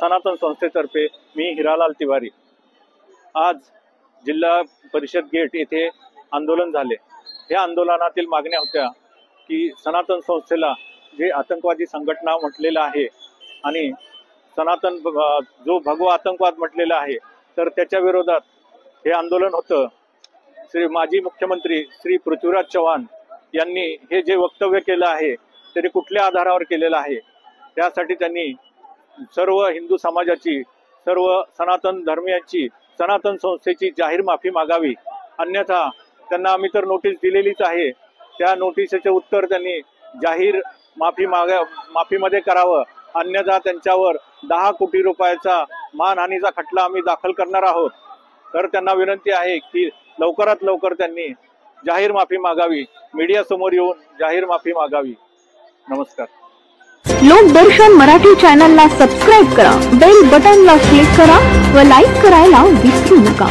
सनातन संस्थेतर्फे मी हिरालाल तिवारी आज जिल्हा परिषद गेट येथे आंदोलन झाले। या आंदोलनातील मागण्या होत्या की सनातन संस्थेला जे आतंकवादी संघटना म्हटलेला आहे आणि सनातन जो भगवा आतंकवाद म्हटलेला आहे तर त्याच्या विरोधात हे आंदोलन होतं। श्री माजी मुख्यमंत्री श्री पृथ्वीराज चव्हाण यांनी हे जे वक्तव्य केलं आहे ते कुठल्या आधारावर केलेलं आहे, त्यासाठी त्यांनी सर्व हिंदू समाजाची, सर्व सनातन धर्मियांची, सनातन संस्थेची जाहीर माफी मागावी, अन्यथा त्यांना आम्ही तर नोटीस दिलेलीच आहे। त्या नोटीसचे उत्तर त्यांनी जाहीर माफीमध्ये करावं, अन्यथा त्यांच्यावर 10 कोटी रुपयाचा मानहानीचा खटला आम्ही दाखल करणार आहोत। तर त्यांना विनंती आहे की लवकरात लवकर त्यांनी जाहीर माफी मागावी, मीडिया समोर येऊन जाहीर माफी मागावी। नमस्कार। लोकदर्शन मराठी चॅनलला सबस्क्राइब करा, बेल बटनला क्लिक करा व लाईक करायला विसरू नका।